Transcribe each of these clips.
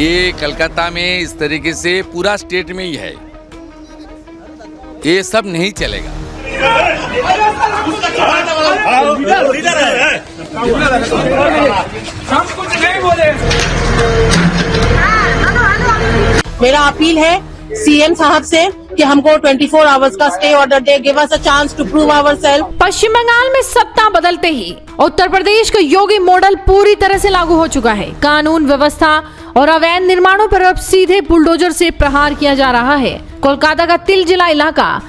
ये कलकत्ता में इस तरीके से पूरा स्टेट में ही है, ये सब नहीं चलेगा। मेरा अपील है सीएम साहब से कि हमको 24 आवर्स का स्टे ऑर्डर दे, give us a chance to prove ourselves. Paschim Bangal में सत्ता बदलते ही उत्तर प्रदेश का योगी मॉडल पूरी तरह से लागू हो चुका है। कानून व्यवस्था और अवैध निर्माणों पर अब सीधे बुलडोजर से प्रहार किया जा रहा है। कोलकाता का तिल जिला इलाका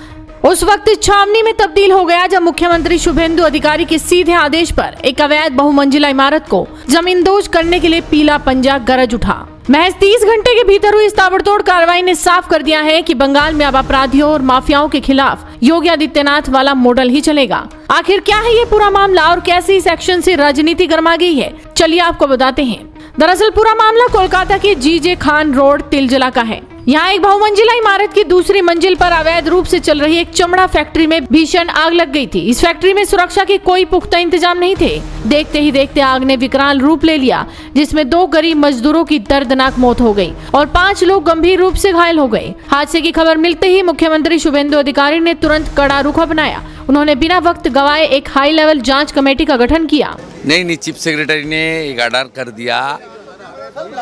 उस वक्त छावनी में तब्दील हो गया जब मुख्यमंत्री शुभेंदु अधिकारी के सीधे आदेश पर एक अवैध बहुमंजिला इमारत को जमींदोज करने के लिए पीला पंजा गरज उठा। महज 30 घंटे के भीतर हुई इस ताबड़तोड़ कार्रवाई ने साफ कर दिया है कि बंगाल में अब अपराधियों और माफियाओं के खिलाफ योगी आदित्यनाथ वाला मॉडल ही चलेगा। आखिर क्या है ये पूरा मामला और कैसे इस एक्शन से राजनीति गरमा गई है, चलिए आपको बताते हैं। दरअसल पूरा मामला कोलकाता के जीजे खान रोड तिलजिला का है। यहाँ एक बहुमंजिला इमारत की दूसरी मंजिल पर अवैध रूप से चल रही एक चमड़ा फैक्ट्री में भीषण आग लग गई थी। इस फैक्ट्री में सुरक्षा के कोई पुख्ता इंतजाम नहीं थे। देखते ही देखते आग ने विकराल रूप ले लिया, जिसमें 2 गरीब मजदूरों की दर्दनाक मौत हो गई और 5 लोग गंभीर रूप से घायल हो गए। हादसे की खबर मिलते ही मुख्यमंत्री शुभेंदु अधिकारी ने तुरंत कड़ा रुख अपनाया। उन्होंने बिना वक्त गवाए एक हाई लेवल जाँच कमेटी का गठन किया। नहीं, चीफ सेक्रेटरी ने एक ऑर्डर कर दिया,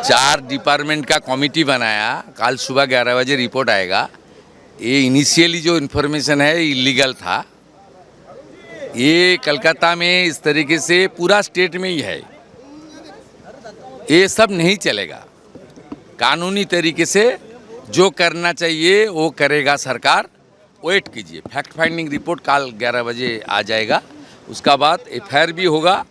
4 डिपार्टमेंट का कमेटी बनाया। कल सुबह 11 बजे रिपोर्ट आएगा। ये इनिशियली जो इन्फॉर्मेशन है इलीगल था। ये कलकत्ता में इस तरीके से पूरा स्टेट में ही है, ये सब नहीं चलेगा। कानूनी तरीके से जो करना चाहिए वो करेगा सरकार। वेट कीजिए, फैक्ट फाइंडिंग रिपोर्ट कल 11 बजे आ जाएगा। उसका बाद एफआईआर भी होगा।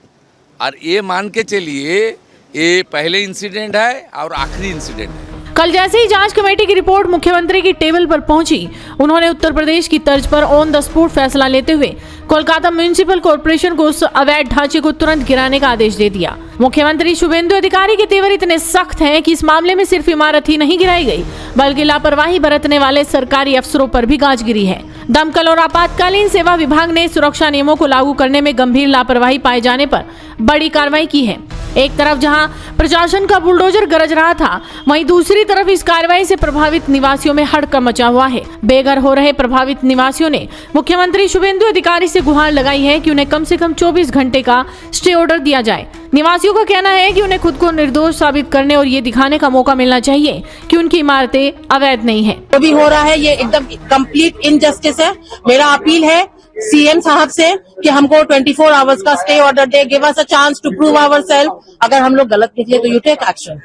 और ये मान के चलिए ये पहले इंसिडेंट है और आखिरी इंसिडेंट है। कल जैसे ही जांच कमेटी की रिपोर्ट मुख्यमंत्री की टेबल पर पहुंची, उन्होंने उत्तर प्रदेश की तर्ज पर ऑन द स्पॉट फैसला लेते हुए कोलकाता म्युनिसिपल कॉर्पोरेशन को उस अवैध ढांचे को तुरंत गिराने का आदेश दे दिया। मुख्यमंत्री शुभेंदु अधिकारी के तेवर इतने सख्त हैं कि इस मामले में सिर्फ इमारत ही नहीं गिराई गई, बल्कि लापरवाही बरतने वाले सरकारी अफसरों पर भी गाज गिरी है। दमकल और आपातकालीन सेवा विभाग ने सुरक्षा नियमों को लागू करने में गंभीर लापरवाही पाए जाने पर बड़ी कार्रवाई की है। एक तरफ जहां प्रशासन का बुलडोजर गरज रहा था, वहीं दूसरी तरफ इस कार्रवाई से प्रभावित निवासियों में हड़कंप मचा हुआ है। बेघर हो रहे प्रभावित निवासियों ने मुख्यमंत्री शुभेंदु अधिकारी से गुहार लगाई है कि उन्हें कम से कम 24 घंटे का स्टे ऑर्डर दिया जाए। निवासियों का कहना है कि उन्हें खुद को निर्दोष साबित करने और ये दिखाने का मौका मिलना चाहिए कि उनकी इमारतें अवैध नहीं है। जो भी हो रहा है ये एकदम कंप्लीट इनजस्टिस है। मेरा अपील है सीएम साहब से कि हमको 24 आवर्स का स्टे ऑर्डर दे, give us a chance to prove ourselves. अगर हम लोग गलत निकले तो यू टेक एक्शन,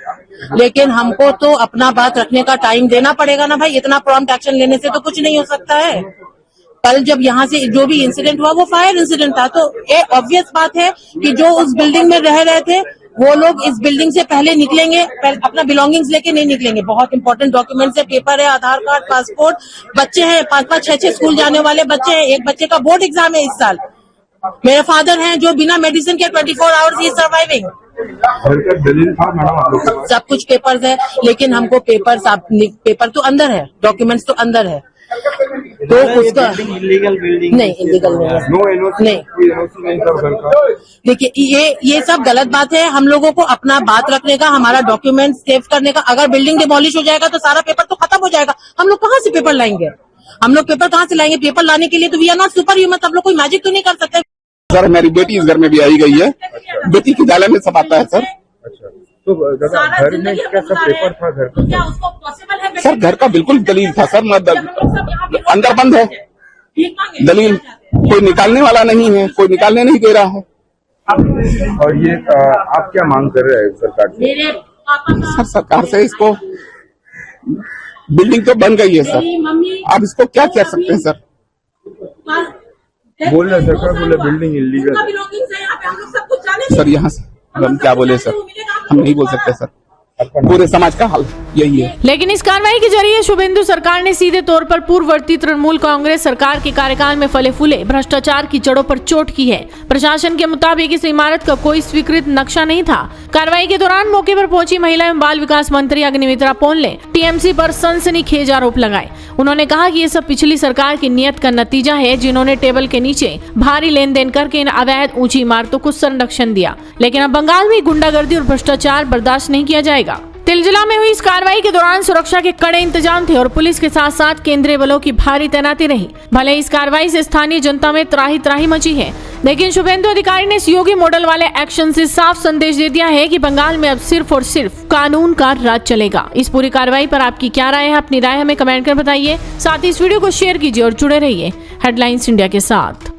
लेकिन हमको तो अपना बात रखने का टाइम देना पड़ेगा ना भाई। इतना प्रॉम्प्ट एक्शन लेने से तो कुछ नहीं हो सकता है। कल जब यहाँ से जो भी इंसिडेंट हुआ वो फायर इंसिडेंट था, तो ये ऑब्वियस बात है कि जो उस बिल्डिंग में रह रहे थे वो लोग इस बिल्डिंग से पहले निकलेंगे, अपना बिलोंगिंग्स लेके नहीं निकलेंगे। बहुत इंपॉर्टेंट डॉक्यूमेंट्स है, पेपर है, आधार कार्ड, पासपोर्ट। बच्चे हैं, 5-5, 6-6 स्कूल जाने वाले बच्चे हैं। एक बच्चे का बोर्ड एग्जाम है इस साल। मेरे फादर हैं जो बिना मेडिसिन के 24 आवर्स ही सर्वाइविंग। सब कुछ पेपर्स है, लेकिन हमको पेपर तो अंदर है, डॉक्यूमेंट्स तो अंदर है। तो उसका इलीगल बिल्डिंग नहीं, इलीगल नहीं है। नहीं, देखिए ये सब गलत बात है। हम लोगों को अपना बात रखने का, हमारा डॉक्यूमेंट सेव करने का। अगर बिल्डिंग डिमोलिश हो जाएगा तो सारा पेपर तो खत्म हो जाएगा। हम लोग कहाँ से पेपर लाएंगे? पेपर लाने के लिए तो we are not super human. हम लोग कोई मैजिक तो नहीं कर सकते। सर मेरी बेटी इस घर में भी आई गई है। बेटी की जाले में सब आता है सर। तो दादा घर में क्या सब पेपर था घर का? क्या उसको पॉसिबल है? सर घर का बिल्कुल दलील था सर, अंदर बंद है। दलील कोई निकालने वाला नहीं है, कोई निकालने नहीं दे रहा है। और ये आप क्या मांग कर रहे हैं सरकार से? सर सरकार से इसको, बिल्डिंग तो बन गई है सर, आप इसको क्या कह सकते हैं सर? बोल रहे सरकार बोले बिल्डिंग इलीगल। सर यहाँ से हम क्या बोले सर, हम नहीं बोल सकते सर। पूरे समाज का हाल यही है। लेकिन इस कार्रवाई के जरिए शुभेंदु सरकार ने सीधे तौर पर पूर्ववर्ती तृणमूल कांग्रेस सरकार के कार्यकाल में फले फूले भ्रष्टाचार की जड़ों पर चोट की है। प्रशासन के मुताबिक इस इमारत का कोई स्वीकृत नक्शा नहीं था। कार्रवाई के दौरान मौके पर पहुंची महिला एवं बाल विकास मंत्री अग्निमित्रा पॉल ने टीएमसी पर सनसनीखेज आरोप लगाए। उन्होंने कहा कि ये सब पिछली सरकार की नीयत का नतीजा है, जिन्होंने टेबल के नीचे भारी लेन देन करके इन अवैध ऊंची इमारतों को संरक्षण दिया। लेकिन अब बंगाल में गुंडागर्दी और भ्रष्टाचार बर्दाश्त नहीं किया जाएगा। तिलजिला में हुई इस कार्रवाई के दौरान सुरक्षा के कड़े इंतजाम थे और पुलिस के साथ साथ केंद्रीय बलों की भारी तैनाती रही। भले इस कार्रवाई से स्थानीय जनता में त्राही त्राही मची है, लेकिन शुभेंदु अधिकारी ने इस योगी मॉडल वाले एक्शन से साफ संदेश दे दिया है कि बंगाल में अब सिर्फ और सिर्फ कानून का राज चलेगा। इस पूरी कार्रवाई पर आपकी क्या राय है? अपनी राय हमें कमेंट कर बताइए। साथ ही इस वीडियो को शेयर कीजिए और जुड़े रहिए हेडलाइंस इंडिया के साथ।